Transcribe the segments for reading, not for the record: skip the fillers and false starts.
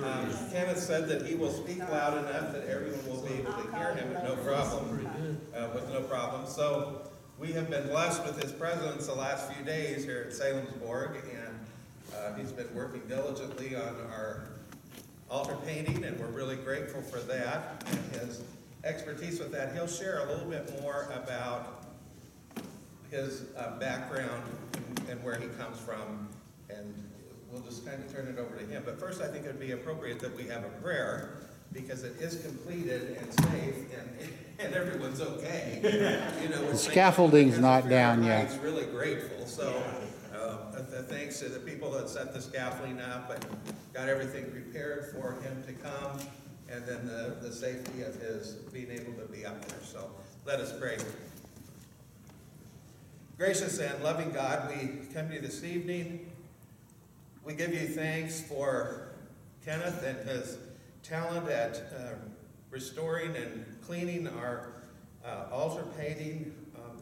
Kenneth said that he will speak loud enough that everyone will be able to hear him with no problem. So we have been blessed with his presence the last few days here at Salemsborg, and he's been working diligently on our altar painting, and we're really grateful for that and his expertise with that. He'll share a little bit more about his background and where he comes from, and we'll just kind of turn it over to him. But first, I think it would be appropriate that we have a prayer, because it is completed and safe, and everyone's okay. You know, the scaffolding's not down yet. He's really grateful. So thanks to the people that set the scaffolding up and got everything prepared for him to come, and then the safety of his being able to be up there. So let us pray. Gracious and loving God, we come to you this evening. We give you thanks for Kenneth and his talent at restoring and cleaning our altar painting.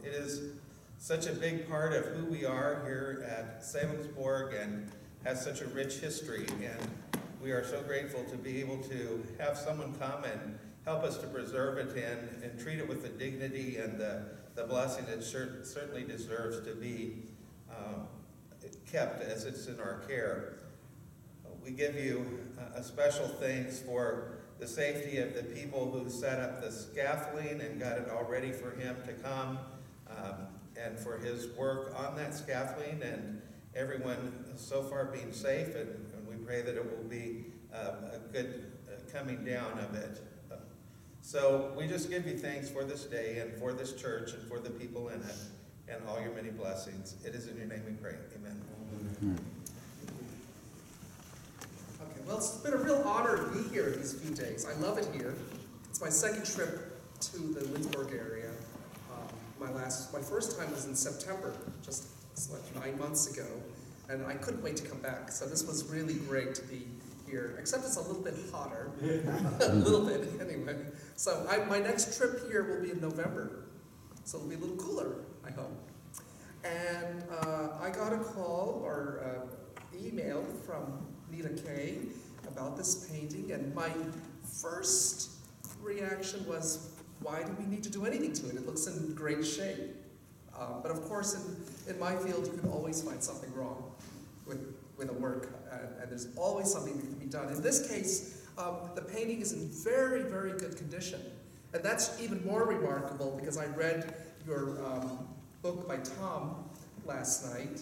It is such a big part of who we are here at Salemsborg and has such a rich history. And we are so grateful to be able to have someone come and help us to preserve it and treat it with the dignity and the blessing it certainly deserves to be kept as it's in our care. We give you a special thanks for the safety of the people who set up the scaffolding and got it all ready for him to come, and for his work on that scaffolding, and everyone so far being safe, and we pray that it will be a good coming down of it. So we just give you thanks for this day and for this church and for the people in it and all your many blessings. It is in your name we pray. Amen. Okay, well, it's been a real honor to be here these few days. I love it here. It's my second trip to the Lindsborg area. My first time was in September, just like 9 months ago, and I couldn't wait to come back. So this was really great to be here, except it's a little bit hotter, a little bit anyway. So my next trip here will be in November, so it'll be a little cooler, I hope. And I got a call or email from Nita Kay about this painting, and my first reaction was, why do we need to do anything to it? It looks in great shape. But of course, in my field, you can always find something wrong with a work, and there's always something that can be done. In this case, the painting is in very, very good condition. And that's even more remarkable because I read your book by Tom last night,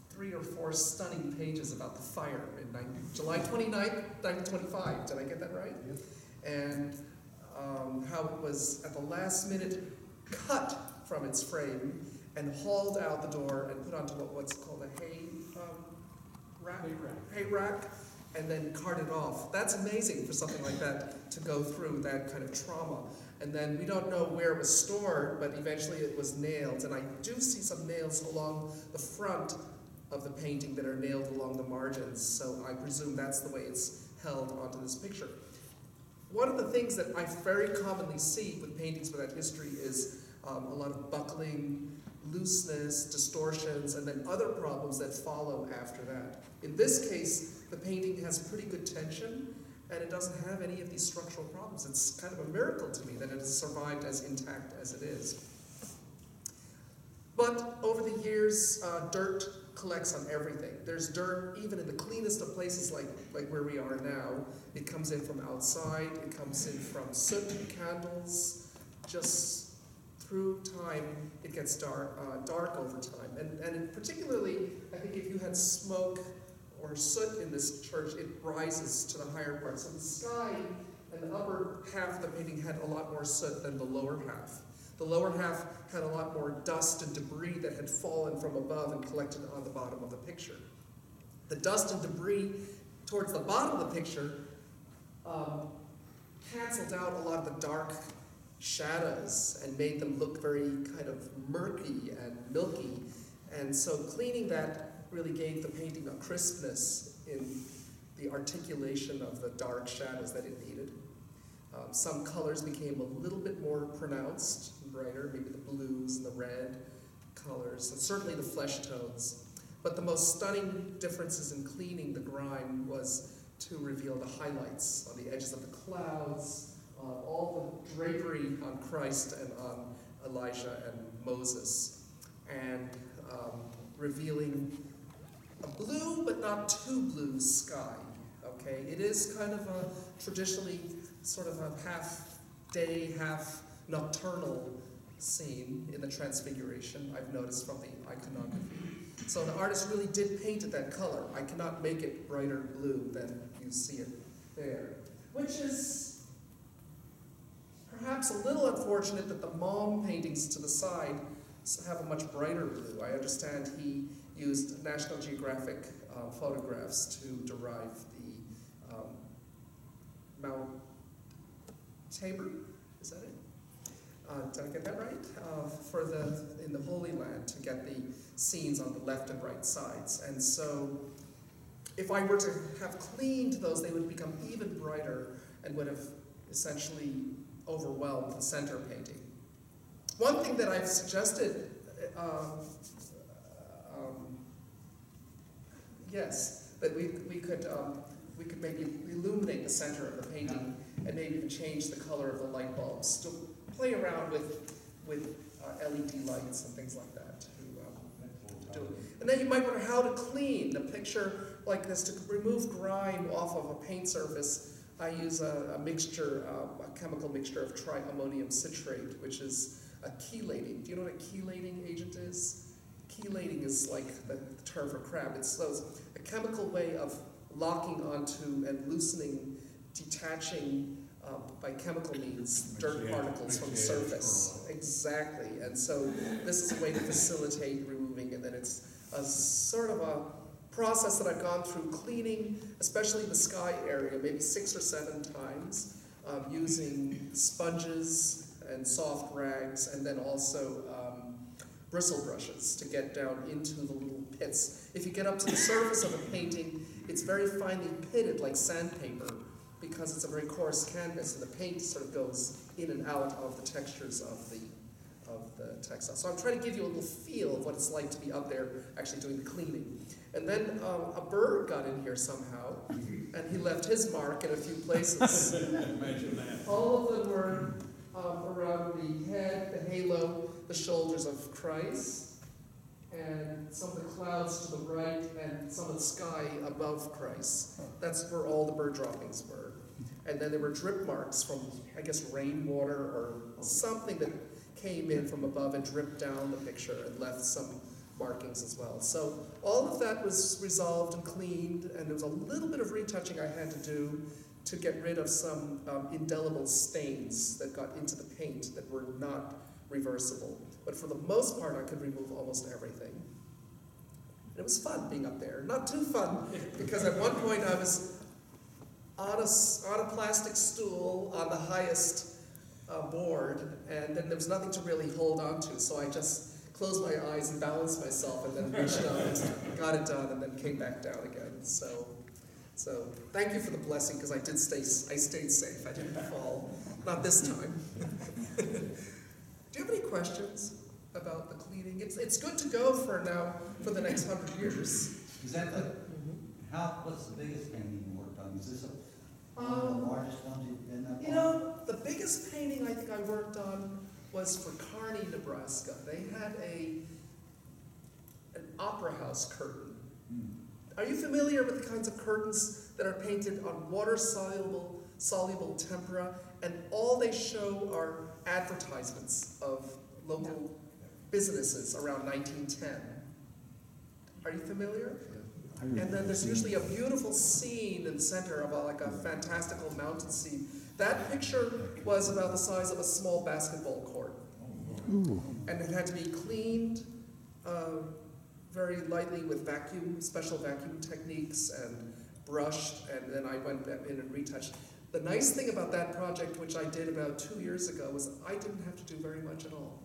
3 or 4 stunning pages about the fire in July 29th, 1925. Did I get that right? Yes. And how it was at the last minute cut from its frame and hauled out the door and put onto what's called a hay rack, and then carted off. That's amazing for something like that to go through that kind of trauma. And then we don't know where it was stored, but eventually it was nailed. And I do see some nails along the front of the painting that are nailed along the margins. So I presume that's the way it's held onto this picture. One of the things that I very commonly see with paintings with that history is a lot of buckling, looseness, distortions, and then other problems that follow after that. In this case, the painting has pretty good tension, and it doesn't have any of these structural problems. It's kind of a miracle to me that it has survived as intact as it is. But over the years, dirt collects on everything. There's dirt even in the cleanest of places like where we are now. It comes in from outside, it comes in from soot, candles. Just through time, it gets dark over time. And particularly, I think if you had smoke or soot in this church, it rises to the higher part. So the sky and the upper half of the painting had a lot more soot than the lower half. The lower half had a lot more dust and debris that had fallen from above and collected on the bottom of the picture. The dust and debris towards the bottom of the picture canceled out a lot of the dark shadows and made them look very kind of murky and milky. And so cleaning that really gave the painting a crispness in the articulation of the dark shadows that it needed. Some colors became a little bit more pronounced and brighter, maybe the blues and the red colors, and certainly the flesh tones. But the most stunning differences in cleaning, the grime was to reveal the highlights on the edges of the clouds, all the drapery on Christ and on Elijah and Moses, and revealing a blue but not too blue sky. Okay, it is kind of a traditionally sort of a half day, half nocturnal scene in the Transfiguration, I've noticed from the iconography. So the artist really did paint it that color. I cannot make it brighter blue than you see it there, which is perhaps a little unfortunate that the Mom paintings to the side have a much brighter blue. I understand he used National Geographic photographs to derive the Mount Tabor, is that it? Did I get that right? In the Holy Land, to get the scenes on the left and right sides. And so if I were to have cleaned those, they would become even brighter and would have essentially overwhelmed the center painting. One thing that I've suggested, yes, that we could maybe illuminate the center of the painting and maybe even change the color of the light bulbs to play around with LED lights and things like that to do it. And then you might wonder how to clean a picture like this to remove grime off of a paint surface. I use a mixture, a chemical mixture of triammonium citrate, which is a chelating. Do you know what a chelating agent is? Chelating is like the term for crab. It's a chemical way of locking onto and loosening, detaching by chemical means dirt particles from the surface. Exactly. And so this is a way to facilitate removing it. And it's a sort of a process that I've gone through cleaning, especially the sky area, maybe 6 or 7 times, using sponges and soft rags, and then also bristle brushes to get down into the little pits. If you get up to the surface of a painting, it's very finely pitted like sandpaper because it's a very coarse canvas, and the paint sort of goes in and out of the textures of the textile. So I'm trying to give you a little feel of what it's like to be up there actually doing the cleaning. And then a bird got in here somehow, and he left his mark in a few places. Imagine that. All of them were around the head, the halo, the shoulders of Christ, and some of the clouds to the right, and some of the sky above Christ. That's where all the bird droppings were. And then there were drip marks from, I guess, rainwater or something that came in from above and dripped down the picture and left some markings as well. So all of that was resolved and cleaned, and there was a little bit of retouching I had to do to get rid of some indelible stains that got into the paint that were not reversible. But for the most part, I could remove almost everything. And it was fun being up there. Not too fun, because at one point I was on a plastic stool on the highest board, and then there was nothing to really hold on to, so I just closed my eyes and balanced myself, and then reached up and got it done, and then came back down again. So thank you for the blessing, because I stayed safe. I didn't fall. Not this time. Do you have any questions about the cleaning? It's good to go for now, for the next 100 years. Is that what's the biggest painting you worked on? Is this one of the largest ones you've been up on? You know, the biggest painting I think I worked on was for Kearney, Nebraska. They had an opera house curtain. Are you familiar with the kinds of curtains that are painted on water-soluble tempera, and all they show are advertisements of local businesses around 1910? Are you familiar? And then there's usually a beautiful scene in the center of like a fantastical mountain scene. That picture was about the size of a small basketball court. Ooh. And it had to be cleaned very lightly with special vacuum techniques, and brushed, and then I went in and retouched. The nice thing about that project, which I did about 2 years ago, was I didn't have to do very much at all.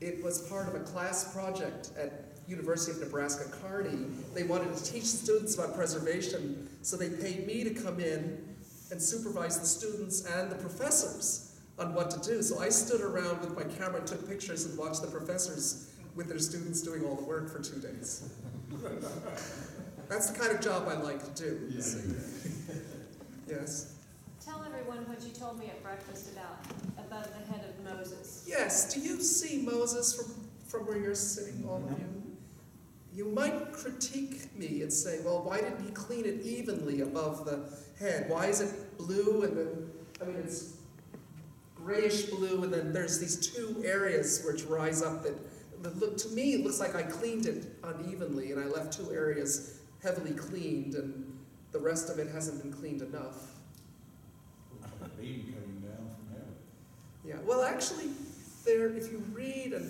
It was part of a class project at University of Nebraska Kearney. They wanted to teach students about preservation, so they paid me to come in and supervise the students and the professors on what to do. So I stood around with my camera and took pictures and watched the professors with their students doing all the work for 2 days. That's the kind of job I like to do. you see. Yes. Tell everyone what you told me at breakfast about above the head of Moses. Yes. Do you see Moses from where you're sitting, all of you? You might critique me and say, well, why didn't he clean it evenly above the head? Why is it blue and then, it's grayish blue, and then there's these two areas which rise up that look, to me, it looks like I cleaned it unevenly, and I left two areas heavily cleaned, and the rest of it hasn't been cleaned enough. Looks like a beam coming down from heaven. Yeah, well, actually, if you read, and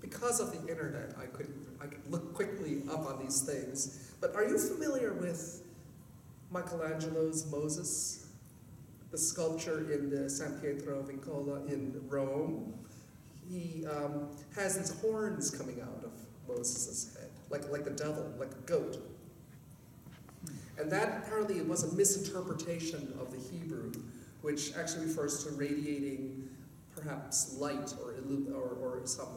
because of the internet, I could look quickly up on these things. But are you familiar with Michelangelo's Moses, the sculpture in the San Pietro Vincola in Rome? He has these horns coming out of Moses' head, like the devil, like a goat. And that apparently was a misinterpretation of the Hebrew, which actually refers to radiating perhaps light or some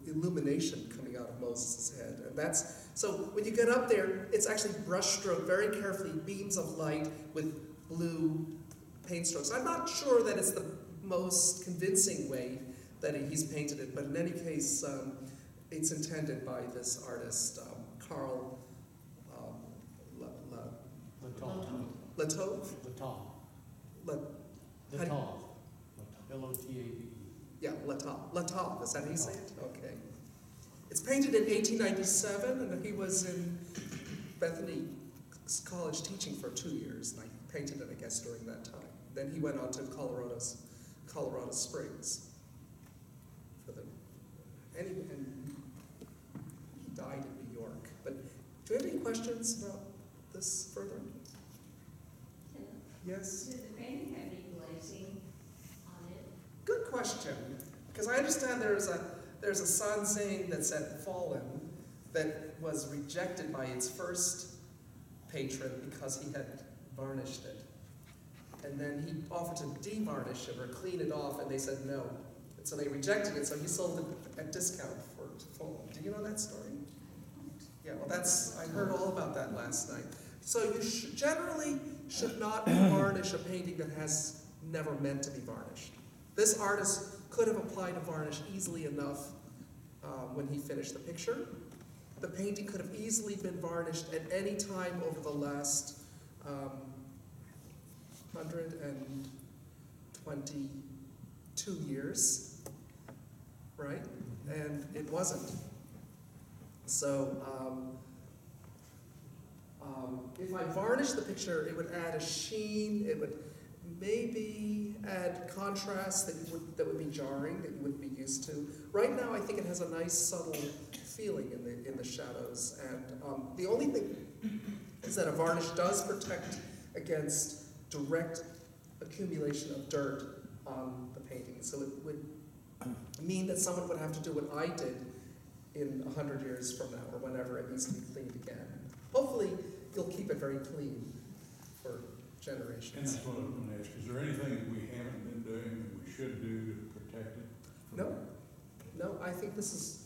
illumination coming out of Moses' head. And that's, so when you get up there, it's actually brushstroke, very carefully, beams of light with blue paint strokes. I'm not sure that it's the most convincing way that he's painted it, but in any case, it's intended by this artist, Carl Latove? Latove. L-O-T-A-V-E. Yeah, Latove, is that how you say it? Okay. It's painted in 1897, and he was in Bethany College teaching for 2 years, and I painted it, I guess, during that time. Then he went on to Colorado Springs. And he died in New York. But do you have any questions about this further? Yes? Did the painting have any glazing on it? Good question. Because I understand there's a Sanzing that's at Fallen that was rejected by its first patron because he had varnished it. And then he offered to de-varnish it or clean it off, and they said no. And so they rejected it, so he sold it at discount for Fallen. Do you know that story? Yeah, well, I heard all about that last night. So you generally should not varnish a painting that has never meant to be varnished. This artist could have applied a varnish easily enough when he finished the picture. The painting could have easily been varnished at any time over the last 122 years, right? And it wasn't. So if I varnished the picture, it would add a sheen, it would maybe add contrast that would be jarring, that you wouldn't be used to. Right now, I think it has a nice subtle feeling in the shadows, and the only thing is that a varnish does protect against direct accumulation of dirt on the painting. So it would mean that someone would have to do what I did in 100 years from now, or whenever it needs to be cleaned again. Hopefully, you'll keep it very clean for generations. And that's what I'm going to ask. Is there anything that we haven't been doing that we should do to protect it? No, I think this is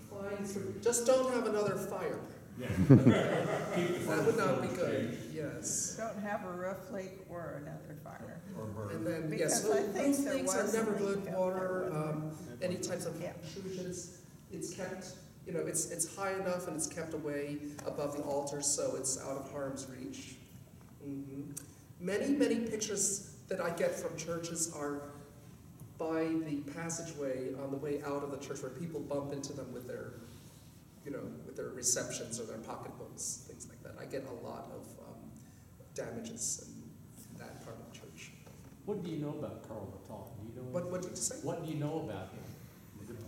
fine. Just don't have another fire. Yeah. That would not be good. Yes. Don't have a roof leak or another fire. Or burn. And then Because yes, I roof think there leaks are was a never leak good. up Water, there. any types of Yeah. intrusions. It's kept, it's high enough and it's kept away above the altar, so it's out of harm's reach. Many pictures that I get from churches are by the passageway on the way out of the church, where people bump into them with their, with their receptions or their pocketbooks, things like that. I get a lot of damages in that part of the church. What do you know about Carl Latov? Do you know? What did you say? What do you know about him,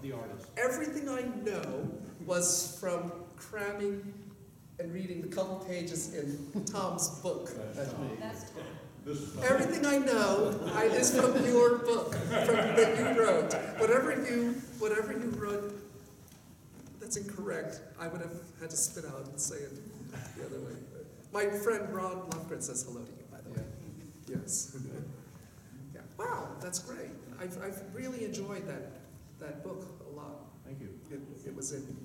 the artist? Everything I know was from cramming and reading the couple pages in Tom's book. That's me. That's Tom. This is Everything I know is from your book, that you wrote. Whatever you wrote that's incorrect, I would have had to spit out and say it the other way. My friend Ron Lundgren says hello to you, by the way. Yes. Yeah. Wow, that's great. I've really enjoyed that book a lot. Thank you. it was in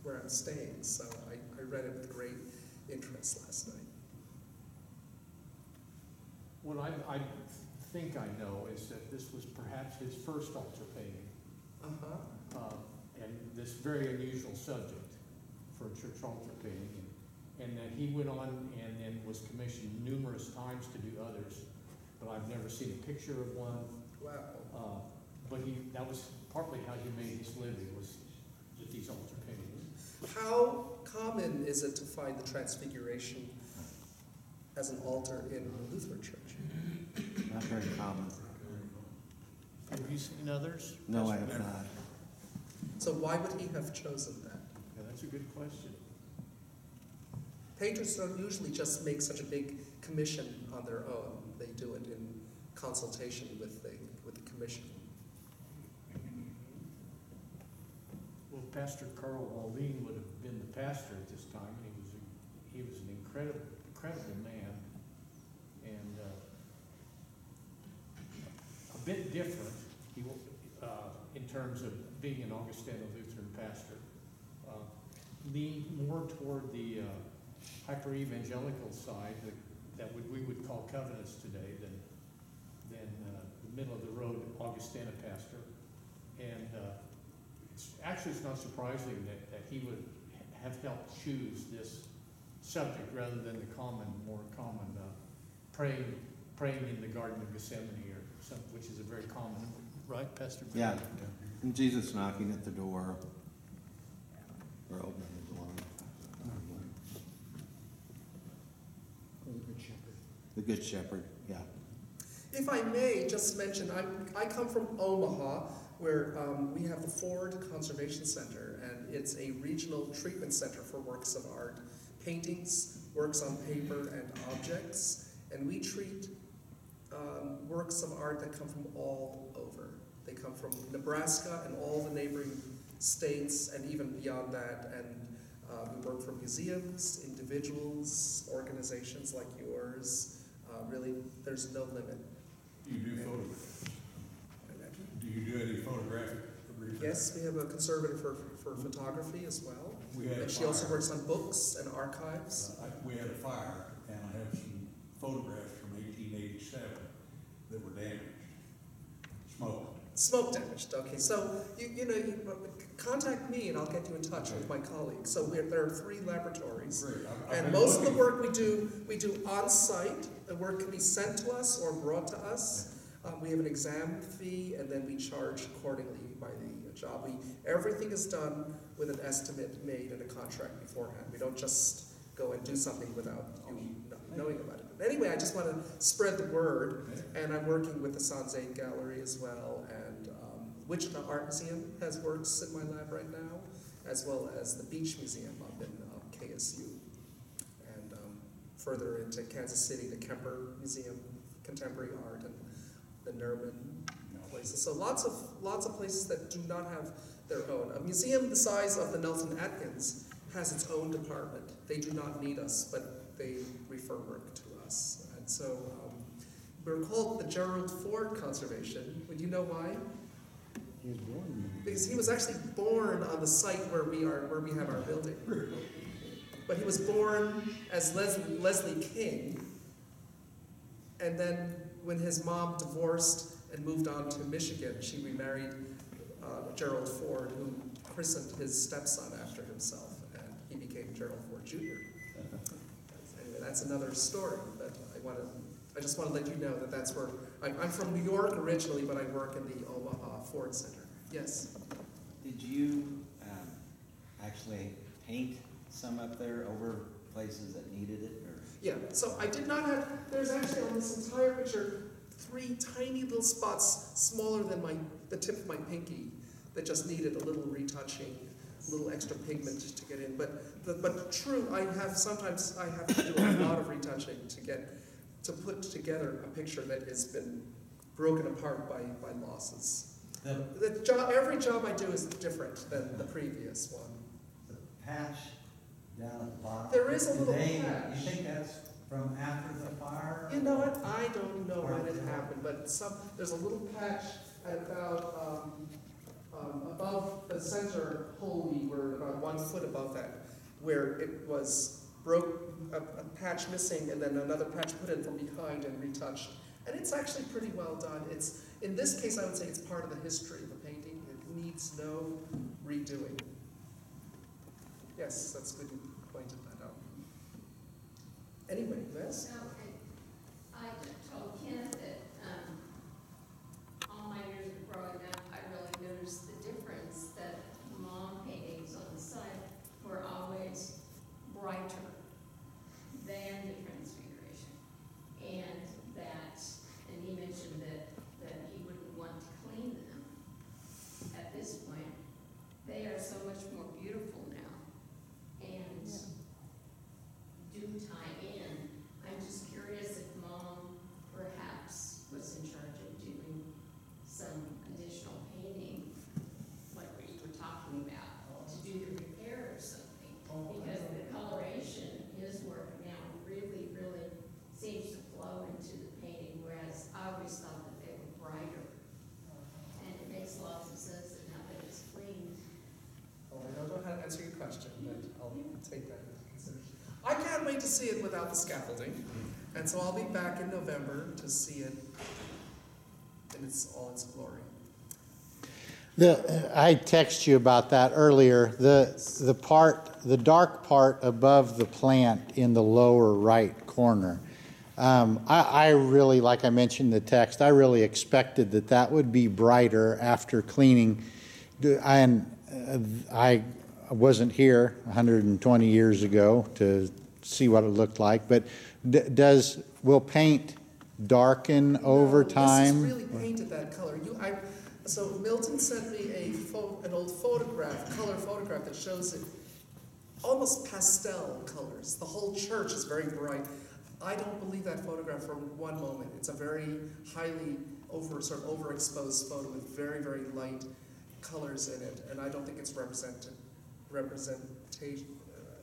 where I'm staying, so I read it with great interest last night. What I think I know is that this was perhaps his first altar painting, Uh-huh. and this very unusual subject for a church altar painting, and that he went on and then was commissioned numerous times to do others, but I've never seen a picture of one. Wow. But that was partly how he made his living, was with these altar paintings. How common is it to find the Transfiguration as an altar in the Lutheran Church? Not very common. Have you seen others? No, I have not. So why would he have chosen that? Yeah, that's a good question. Painters don't usually just make such a big commission on their own. They do it in consultation with the commission. Well, Pastor Carl Waldine would have been the pastor at this time, and he was an incredible man, and a bit different. He in terms of being an Augustana Lutheran pastor, leaned more toward the hyper-evangelical side that we would call covenants today than the middle-of-the-road Augustana pastor. And it's not surprising that he would have helped choose this subject rather than the more common praying in the Garden of Gethsemane, or something, which is a very common, right, Pastor? Yeah. And Jesus knocking at the door, or opening the door. The Good Shepherd, yeah. If I may just mention, I come from Omaha, where we have the Ford Conservation Center, and it's a regional treatment center for works of art, paintings, works on paper, and objects. And we treat works of art that come from all over. They come from Nebraska and all the neighboring states, and even beyond that. And we work for museums, individuals, organizations like yours. Really, there's no limit. Do you do photographs? Do you do any photographic research? Yes, we have a conservator for photography as well. We had a And she also fire. works on books and archives. We had a fire, and I have some photographs from 1887 that were damaged, smoke. Smoke damaged, okay. So, you contact me and I'll get you in touch with my colleagues. So there are 3 laboratories. Great. I've And been most of the looking- work we do on-site. The work can be sent to us or brought to us. We have an exam fee, and then we charge accordingly by the job. Everything is done with an estimate made and a contract beforehand. We don't just go and do something without you knowing about it. But anyway, I just want to spread the word, and I'm working with the Sanzane Gallery as well, and Wichita Art Museum has works in my lab right now, as well as the Beach Museum up in KSU. And further into Kansas City, the Kemper Museum, Contemporary Art, and the Nerman places. So lots of places that do not have their own. A museum the size of the Nelson Atkins has its own department. They do not need us, but they refer work to us. And so we're called the Gerald Ford Conservation. Would you know why? He was born. Because he was actually born on the site where we have our building. But he was born as Leslie King, and then when his mom divorced and moved on to Michigan, she remarried Gerald Ford, who christened his stepson after himself, and he became Gerald Ford Jr. Anyway, that's another story, but I just want to let you know that that's where, I'm from New York originally, but I work in the Omaha Ford Center. Yes? Did you actually paint some up there over places that needed it? Or? Yeah, so I did not have, there's actually on this entire picture 3 tiny little spots smaller than the tip of my pinky that just needed a little retouching, a little extra pigment to get in. But true, I have to do a lot of retouching to put together a picture that has been broken apart by losses. Every job I do is different than the previous one. The patch down at the bottom. There is a little today, patch. You think that's from after the fire? You know what? I don't know when it happened, but there's a little patch at about above the center hole, we were about 1 foot above that, where it was a patch missing and then another patch put in from behind and retouched. And it's actually pretty well done. In this case, I would say it's part of the history of the painting. It needs no redoing. Yes, that's good you pointed that out. Anyway, Liz? So, I told Kenneth that, all my years of growing up, I really noticed the difference that Mom paintings on the side were always brighter than the Transfiguration. And he mentioned that he wouldn't want to clean them at this point. They are so much more beautiful now. And do tie in. I'm just curious if Mom perhaps was in charge of doing some additional painting, like what you were talking about, to do the repair or something. Because the coloration, his work now really, really seems to flow into the painting, whereas I always thought that they were brighter. And it makes lots of sense that now that it's clean. Oh, I don't know how to answer your question, but I'll take that into consideration. I can't wait to see it without the scaffolding, and so I'll be back in November to see it in all its glory. I texted you about that earlier. The dark part above the plant in the lower right corner. I really, like I mentioned in the text, I really expected that would be brighter after cleaning. And I wasn't here 120 years ago to see what it looked like, but will paint darken over time? This is really painted that color. So Milton sent me an old photograph, color photograph that shows it almost pastel colors. The whole church is very bright. I don't believe that photograph for one moment. It's a very highly overexposed photo with very, very light colors in it, and I don't think it's representation.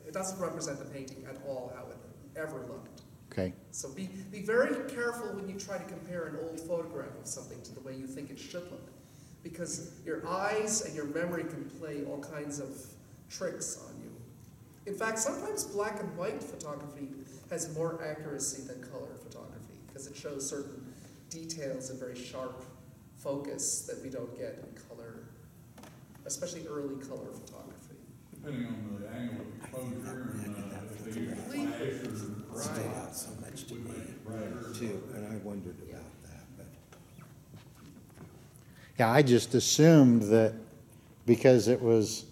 It doesn't represent the painting at all how it ever looked. Okay. So be very careful when you try to compare an old photograph of something to the way you think it should look, because your eyes and your memory can play all kinds of tricks on you. In fact, sometimes black and white photography has more accuracy than color photography, because it shows certain details and very sharp focus that we don't get in color, especially early color photography. Depending on the angle of exposure and if they use a flash or Right. So much to would me make it brighter. too, and I wondered about that, but. Yeah, I just assumed that because it was,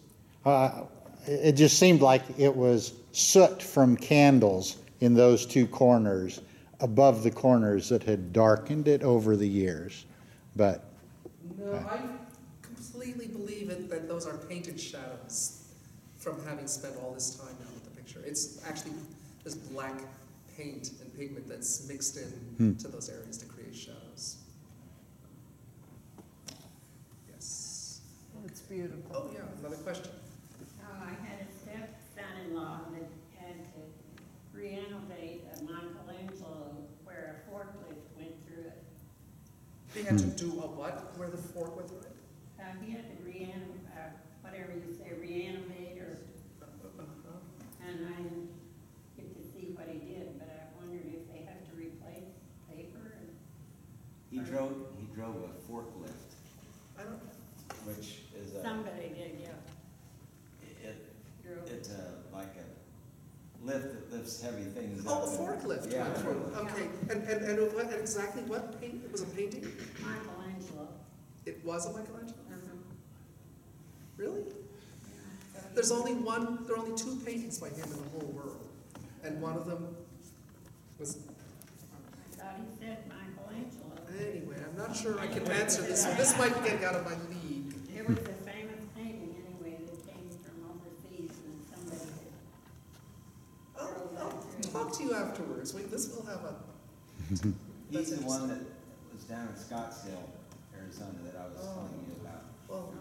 it just seemed like it was soot from candles in those two corners, above the corners that had darkened it over the years. But No, I completely believe that those are painted shadows from having spent all this time now with the picture. It's actually this black paint and pigment that's mixed in to those areas to create shadows. Yes. It's beautiful. Oh yeah, another question. I had a step-son-in-law that had to renovate a Michelangelo where a forklift went through it. They had to do a what? Where the fork went through it? He had to whatever you say, reanimate or, and I didn't get to see what he did, but I wondered if they have to replace paper. He drove a forklift, I don't. which is Somebody did, yeah. Drove. it's like a lift that lifts heavy things Oh, up. a forklift Yeah. went through. Okay, and what exactly what paint? It was a painting. Michelangelo. It was a Michelangelo. Uh-huh. Really? Yeah. There are only two paintings by him in the whole world, and one of them was. I thought he said Michelangelo. Anyway, I'm not sure I can answer this one. This might get out of my league. It was a famous painting anyway that came from overseas and somebody had I'll talk to you afterwards. Wait, this will have a. He's the one that was down in Scottsdale, Arizona, that I was telling you about. Well,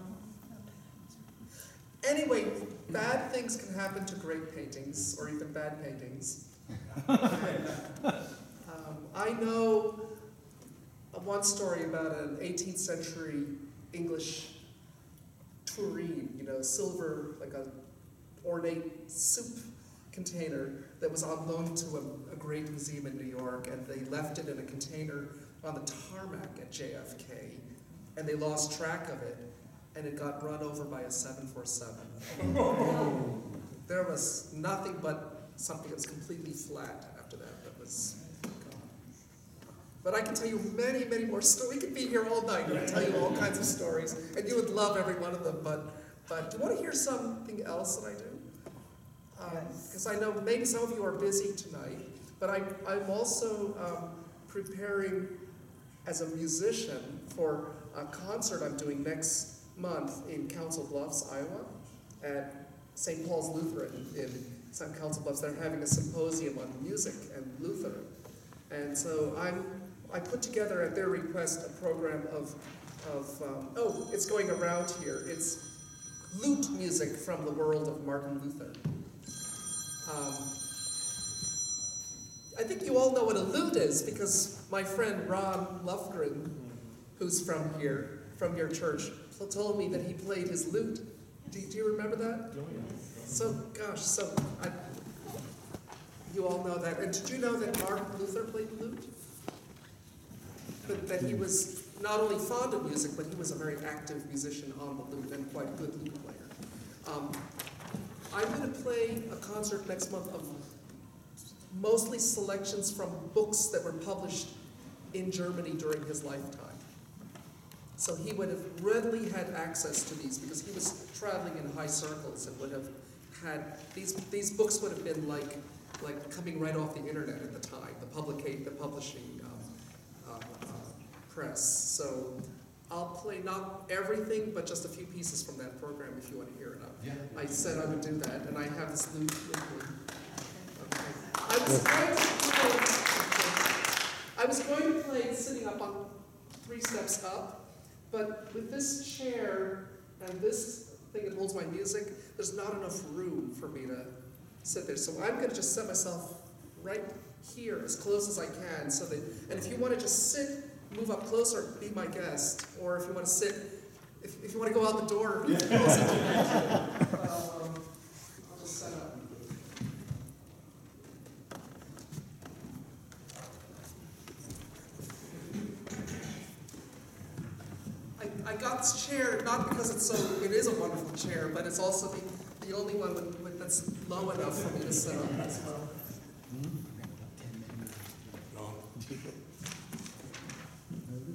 anyway, bad things can happen to great paintings, or even bad paintings. I know one story about an 18th century English tureen, silver, like a ornate soup container that was on loan to a great museum in New York, and they left it in a container on the tarmac at JFK, and they lost track of it, and it got run over by a 747. There was nothing but something that was completely flat after that. That was gone. But I can tell you many, many more stories. We could be here all night and tell you all kinds of stories, and you would love every one of them. But do you want to hear something else that I do? Because I know maybe some of you are busy tonight, but I'm also preparing as a musician for a concert I'm doing next month in Council Bluffs, Iowa, at St. Paul's Lutheran in St. Council Bluffs. They're having a symposium on music and Luther. And so I put together at their request a program of it's going around here. It's lute music from the world of Martin Luther. I think you all know what a lute is because my friend Ron Lufgren, who's from here, from your church, told me that he played his lute. Do you remember that? Oh, yeah. So you all know that. And did you know that Martin Luther played the lute? That he was not only fond of music, but he was a very active musician on the lute and quite a good lute player. I'm going to play a concert next month of mostly selections from books that were published in Germany during his lifetime. So he would have readily had access to these because he was traveling in high circles and would have had, these books would have been like coming right off the internet at the time, the publishing press. So I'll play not everything, but just a few pieces from that program if you want to hear it. Yeah. I said I would do that, and I have this lute with me. Okay. I was going to play sitting up on 3 steps up, but with this chair and this thing that holds my music, there's not enough room for me to sit there. So I'm going to just set myself right here as close as I can. And if you want to just sit, move up closer, be my guest. Or if you want to sit, if you want to go out the door, I'll just set up. I got this chair not because it is a wonderful chair, but it's also the only one that's low enough for me to sit on as well.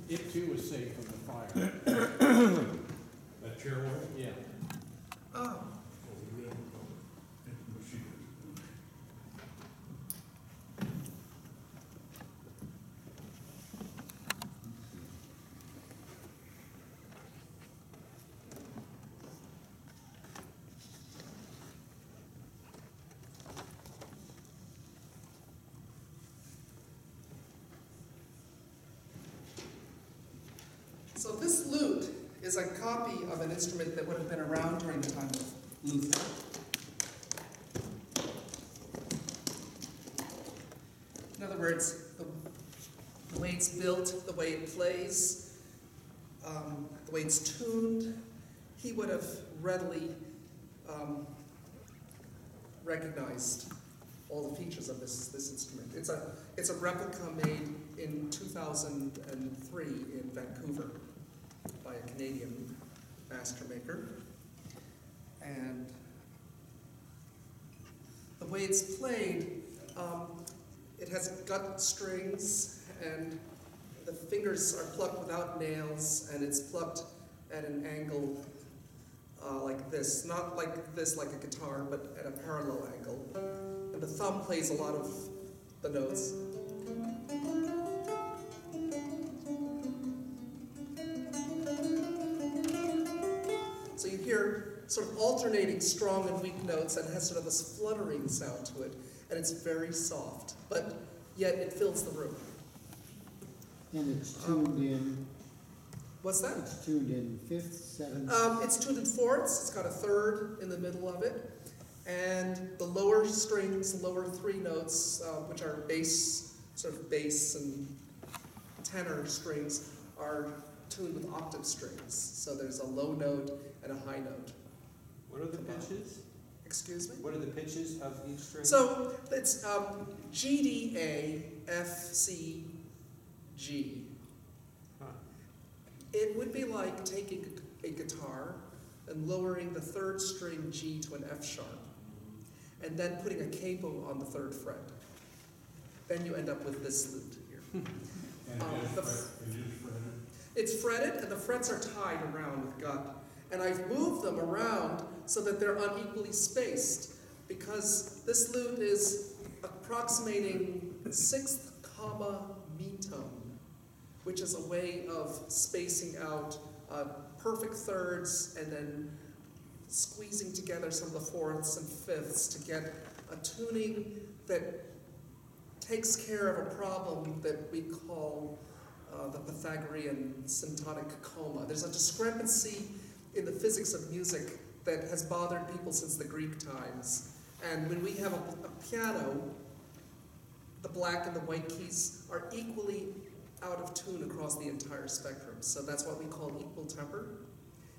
It too was saved from the fire. That chair was? Yeah. Oh. So this lute is a copy of an instrument that would have been around during the time of Luther. In other words, the way it's built, the way it plays, the way it's tuned, he would have readily recognized all the features of this instrument. It's a replica made in 2003 in Vancouver by a Canadian master maker. And the way it's played, it has gut strings, and the fingers are plucked without nails, and it's plucked at an angle like this. Not like this, like a guitar, but at a parallel angle. And the thumb plays a lot of the notes. So you hear sort of alternating strong and weak notes, and it has sort of this fluttering sound to it, and it's very soft, but yet it fills the room. And it's tuned in. What's that? It's tuned in fifths, sevenths. It's tuned in fourths. It's got a third in the middle of it, and the lower strings, the lower 3 notes, which are bass, sort of bass and tenor strings, are tuned with octave strings. So there's a low note and a high note. What are the pitches? Excuse me? What are the pitches of each string? So it's G, D, A, F, C, G. Huh. It would be like taking a guitar and lowering the third string G to an F sharp, and then putting a capo on the third fret. Then you end up with this lute here. And it is fretted? It's fretted, and the frets are tied around with gut. And I've moved them around so that they're unequally spaced, because this lute is approximating sixth comma metone, which is a way of spacing out perfect thirds and then squeezing together some of the fourths and fifths to get a tuning that takes care of a problem that we call the Pythagorean syntonic coma. There's a discrepancy in the physics of music that has bothered people since the Greek times. And when we have a piano, the black and the white keys are equally out of tune across the entire spectrum. So that's what we call equal temper.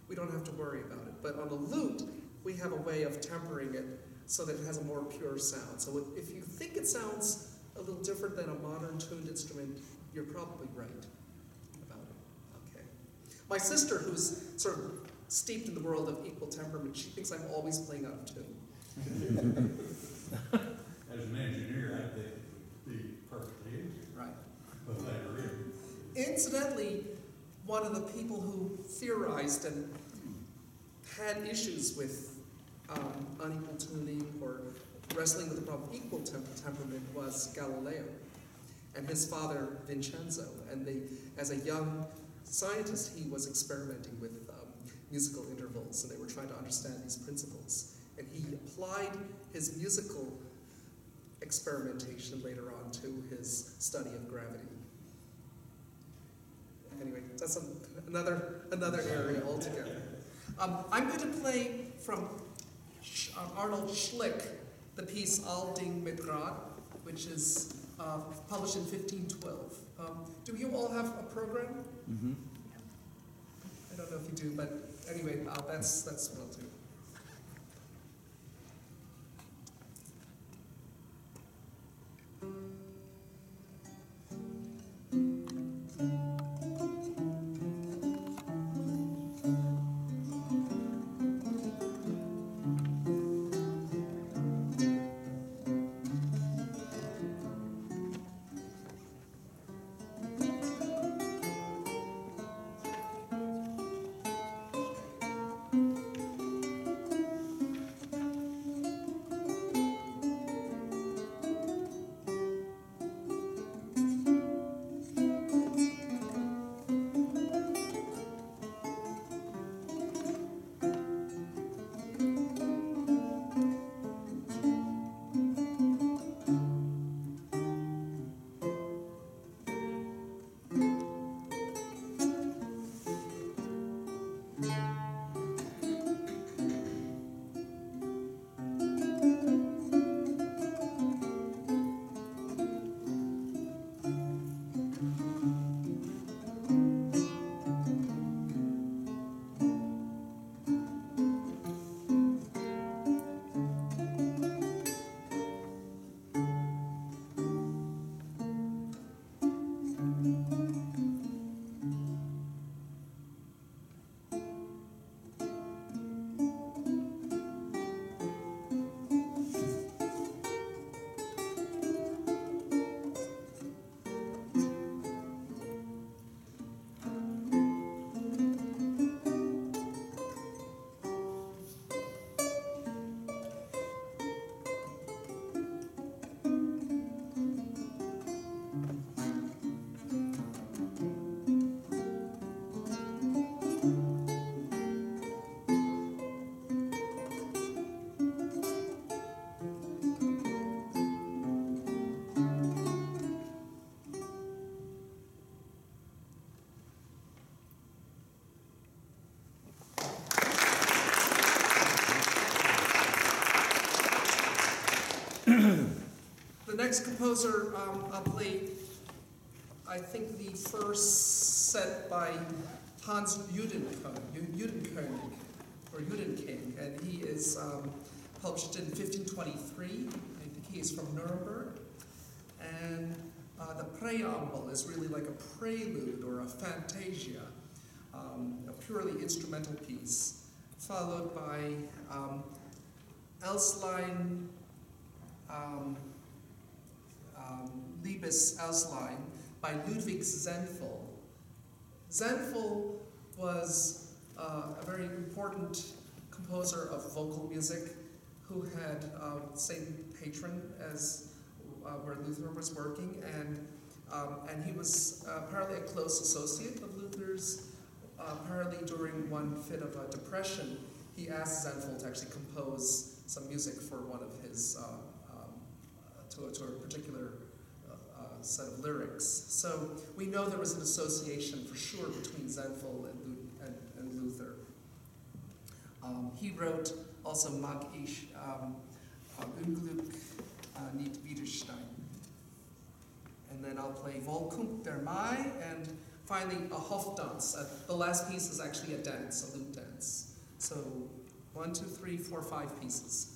We don't have to worry about it. But on the lute, we have a way of tempering it so that it has a more pure sound. So if you think it sounds a little different than a modern tuned instrument, you're probably right about it. Okay. My sister, who's sort of steeped in the world of equal temperament, she thinks I'm always playing out of tune. As an engineer, I think it would be perfectly easy. Right. But never is. Incidentally, one of the people who theorized and had issues with unequal tuning or wrestling with the problem of equal temperament was Galileo and his father Vincenzo. And as a young scientist, he was experimenting with musical intervals, and they were trying to understand these principles. And he applied his musical experimentation later on to his study of gravity. Anyway, that's another area altogether. I'm going to play from Arnold Schlick the piece Al Ding mit Rad, which is published in 1512. Do you all have a program? Mm-hmm. I don't know if you do, but anyway, that's what I'll do. The next composer, I'll play, I think, the first set by Hans Judenkönig, or Judenking, and he is published in 1523. I think he is from Nuremberg. And the preamble is really like a prelude or a fantasia, a purely instrumental piece, followed by Elslein, Liebes Elslein by Ludwig Zenfel. Zenfel was a very important composer of vocal music who had the same patron as where Luther was working, and he was apparently a close associate of Luther's. Apparently during one fit of depression, he asked Zenfel to actually compose some music for one of his, to a particular set of lyrics. So we know there was an association for sure between Zenfel and Luther. He wrote also Mag ich Unglück nicht Widerstein. And then I'll play Volkump der Mai, and finally a Hoftanz. The last piece is actually a dance, a lute dance. So 1, 2, 3, 4, 5 pieces.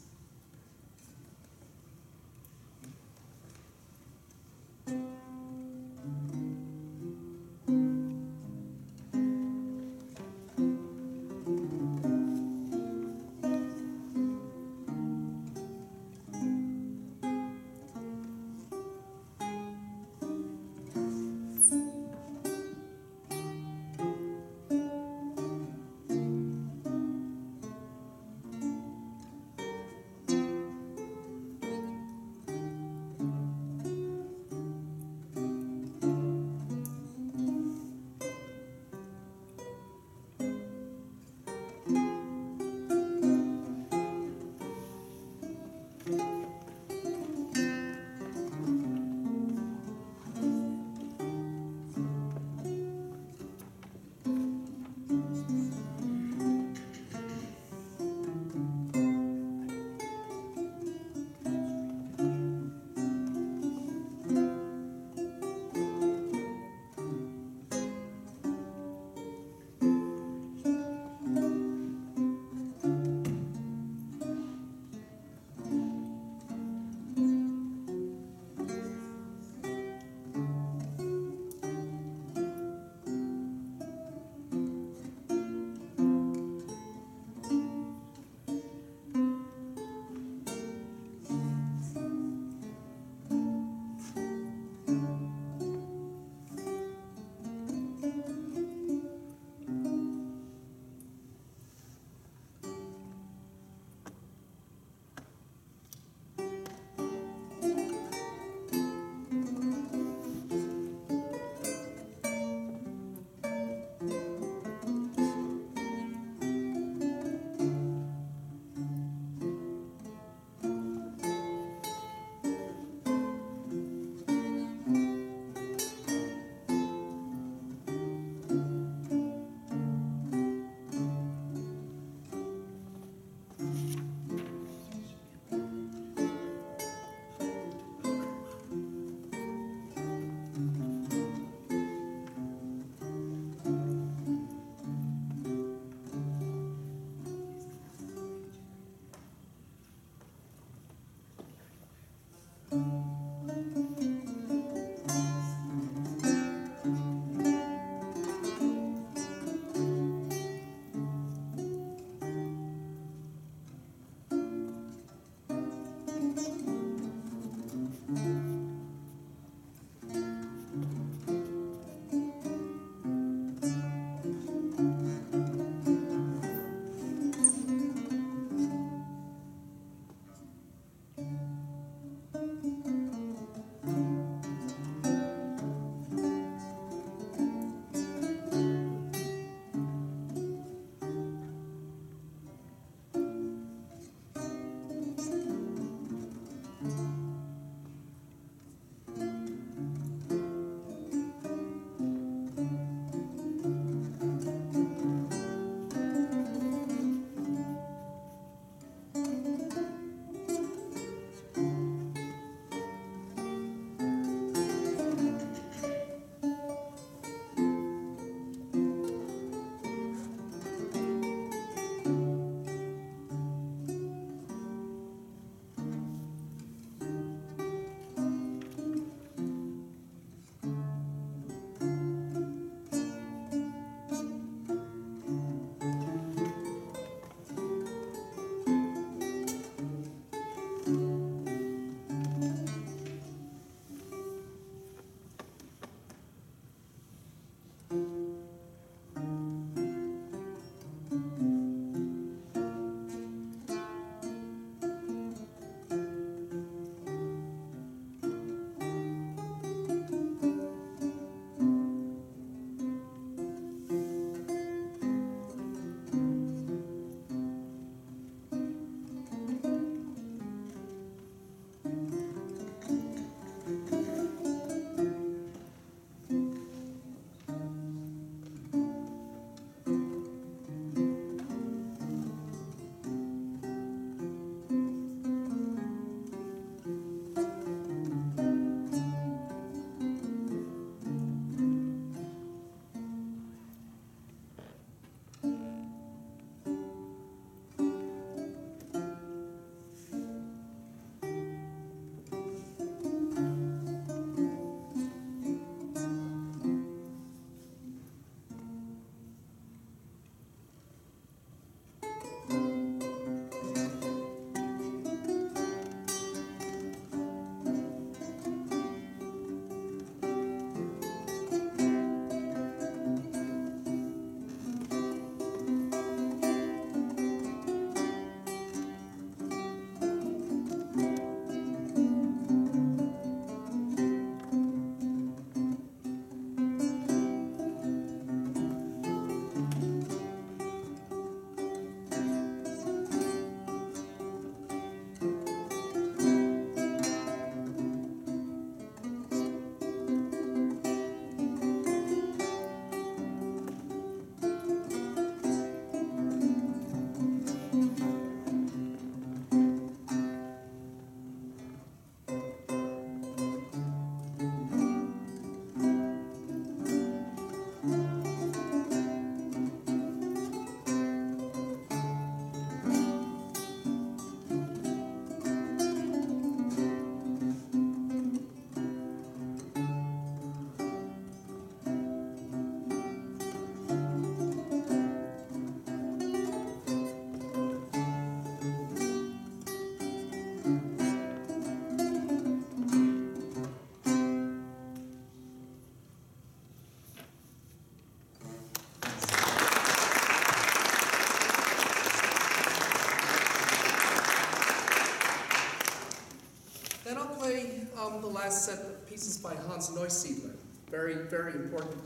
Then I'll play the last set of pieces by Hans Neusiedler, very, very important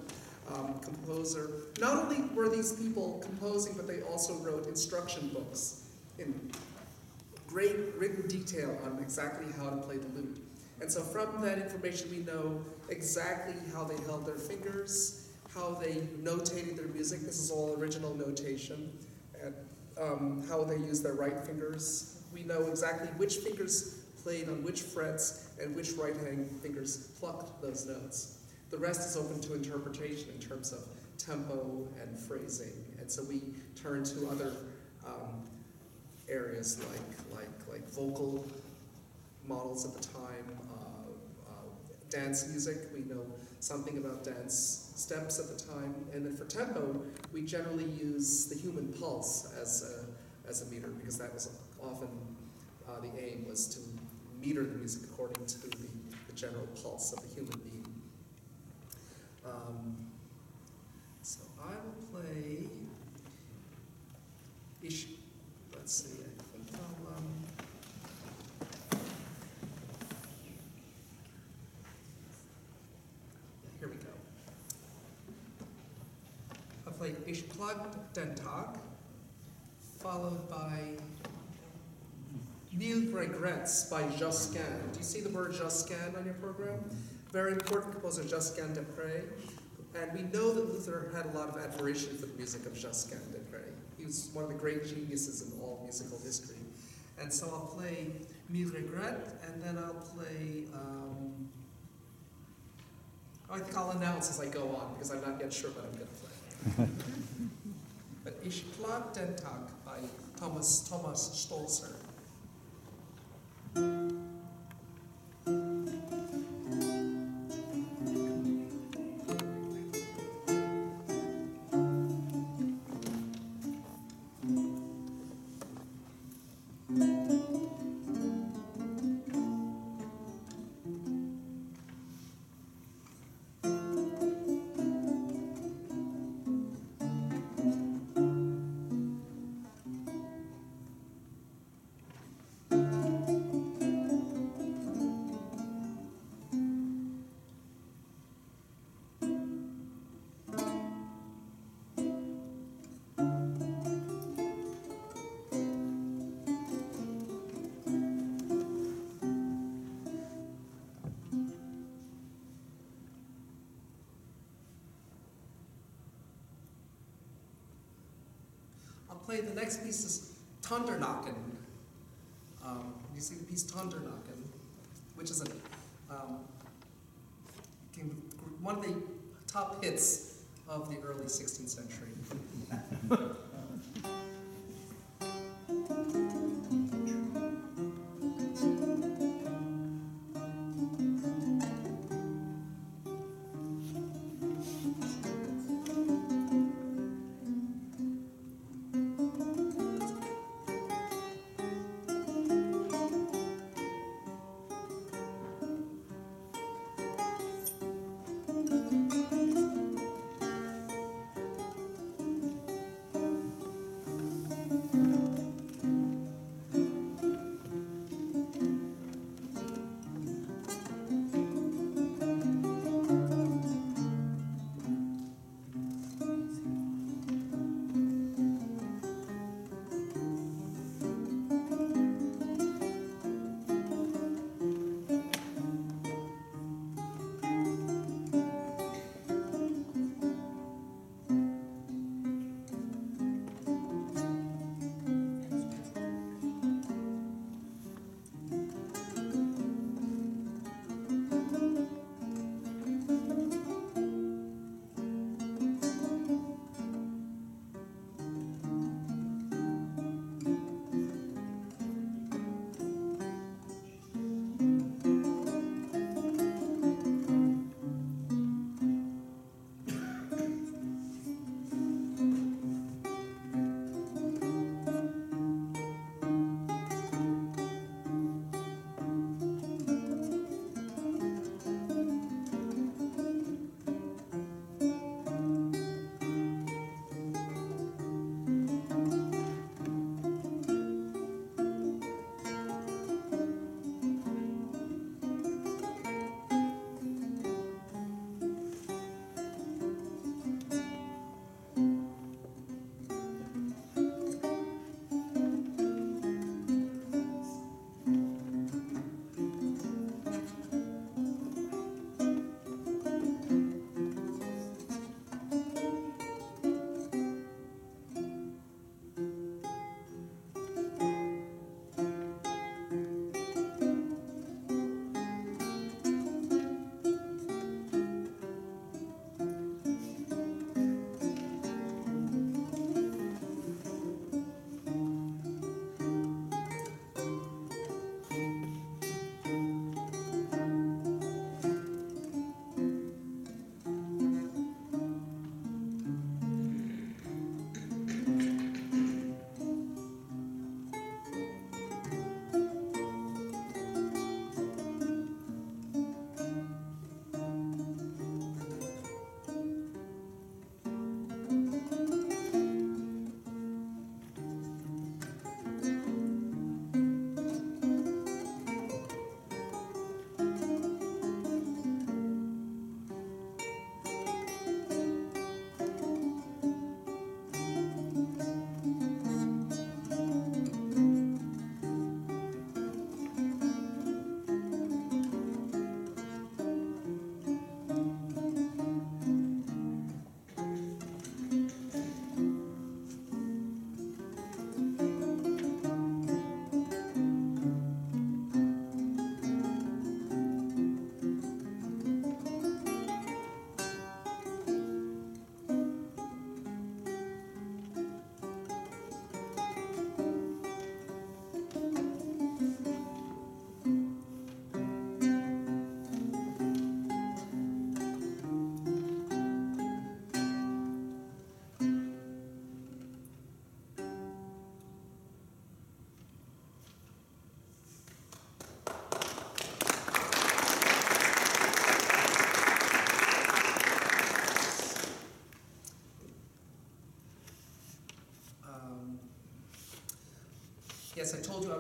composer. Not only were these people composing, but they also wrote instruction books in great written detail on exactly how to play the lute. And so from that information, we know exactly how they held their fingers, how they notated their music. This is all original notation. And how they used their right fingers. We know exactly which fingers played on which frets and which right-hand fingers plucked those notes. The rest is open to interpretation in terms of tempo and phrasing. And so we turn to other areas like vocal models at the time, dance music. We know something about dance steps at the time. And then for tempo, we generally use the human pulse as a meter, because that was often the aim, was to meter the music according to the general pulse of the human being. So I will play let's see, I think I'll here we go. I'll play Ich Plag den Tag, followed by Mille Regrets by Josquin. Do you see the word Josquin on your program? Very important composer, Josquin des Prez. And we know that Luther had a lot of admiration for the music of Josquin des Prez. He was one of the great geniuses in all musical history. And so I'll play Mille Regrets, and then I'll play, I think I'll announce as I go on, because I'm not yet sure what I'm going to play. But Ich Plag den Tag by Thomas Stolzer. The next piece is Tondernacken. You see the piece Tondernacken, which is one of the top hits of the early 16th century.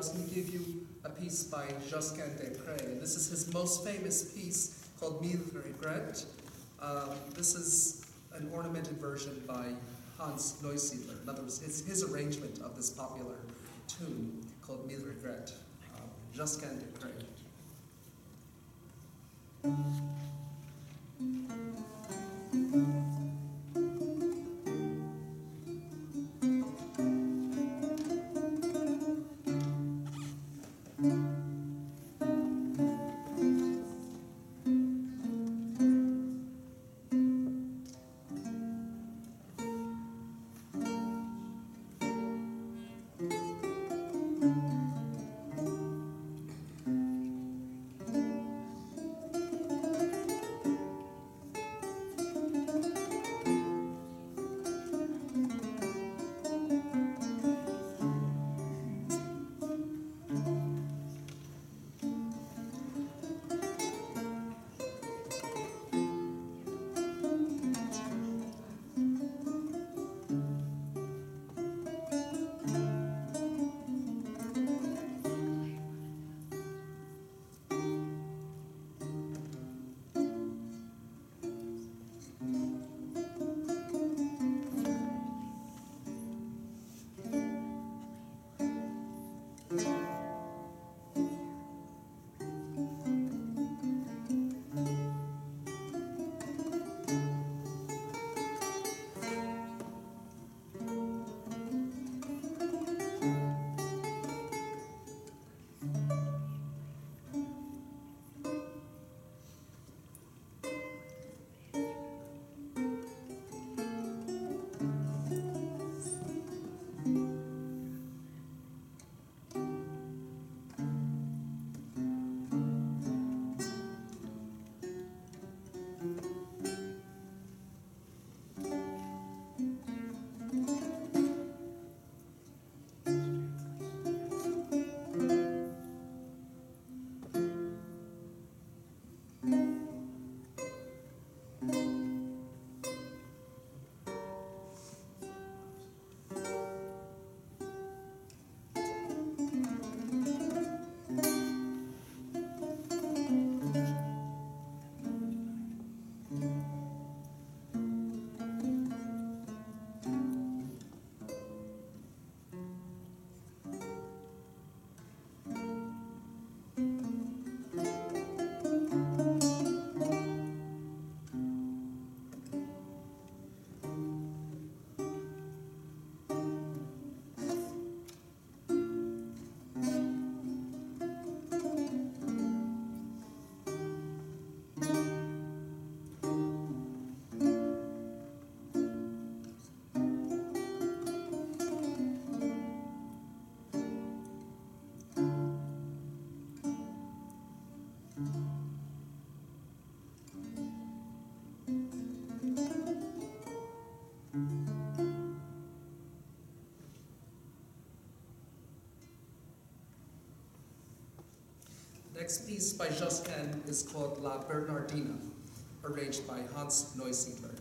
was going to give you a piece by Josquin des Prés, and this is his most famous piece called Mille Regrets. This is an ornamented version by Hans Neusiedler. In other words, it's his arrangement of this popular tune called Mille Regrets, Josquin des Prés. Next piece by Josquin is called La Bernardina, arranged by Hans Neusiedler.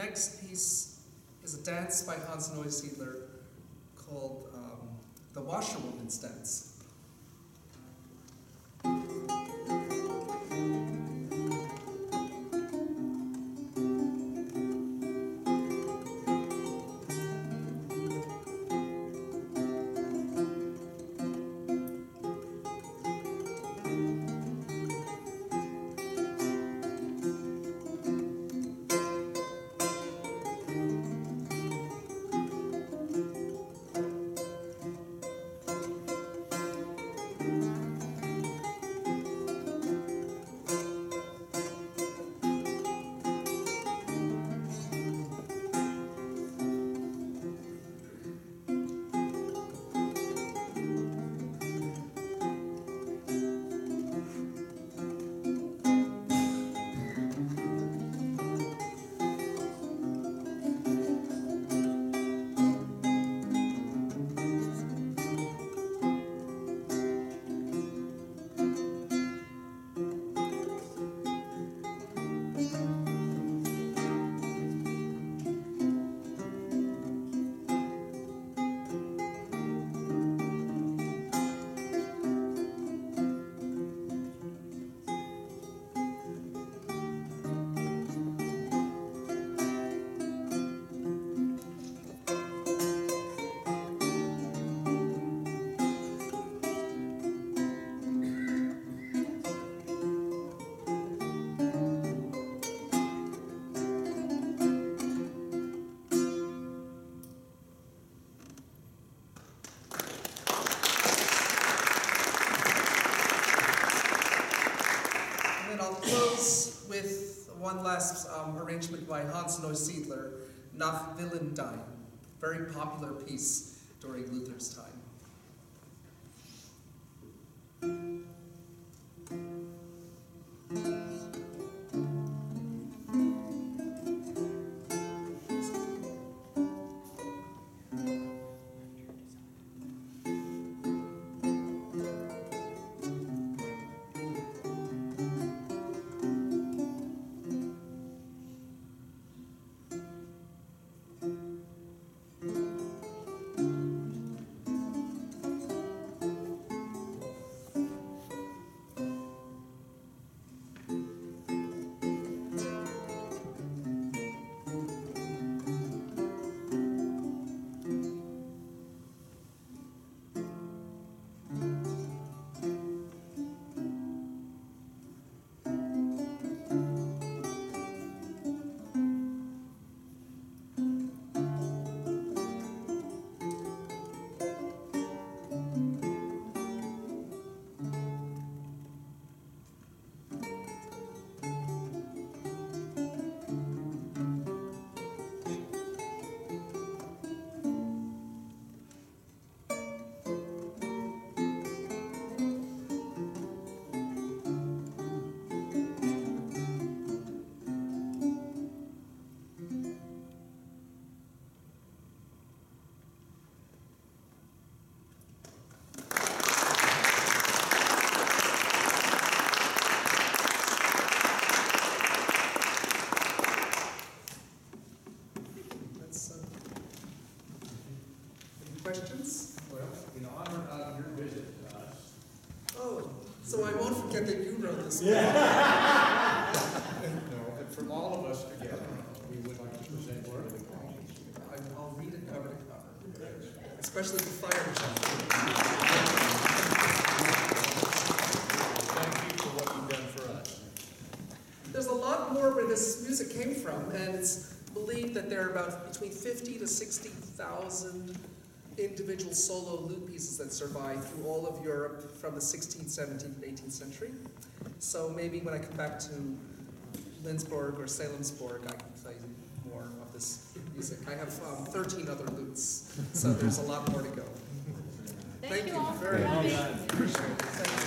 next piece is a dance by Hans Neusiedler called The Washerwoman's Dance. I'll close with one last arrangement by Hans Neusiedler, Nach Willendein, very popular piece during Luther's time. Questions? Well, in honor of your visit to us. Oh, so I won't forget that you wrote this. No, and from all of us together, we would like to present you with a copy. I'll read it cover to cover, especially the fire chapter. Thank you for what you've done for us. There's a lot more where this music came from, and it's believed that there are about between 50 to 60,000 individual solo lute pieces that survive through all of Europe from the 16th, 17th, and 18th century. So maybe when I come back to Lindsborg or Salemsborg, I can play more of this music. I have 13 other lutes, so there's a lot more to go. Thank you all for very much. coming. Appreciate it. Thank you.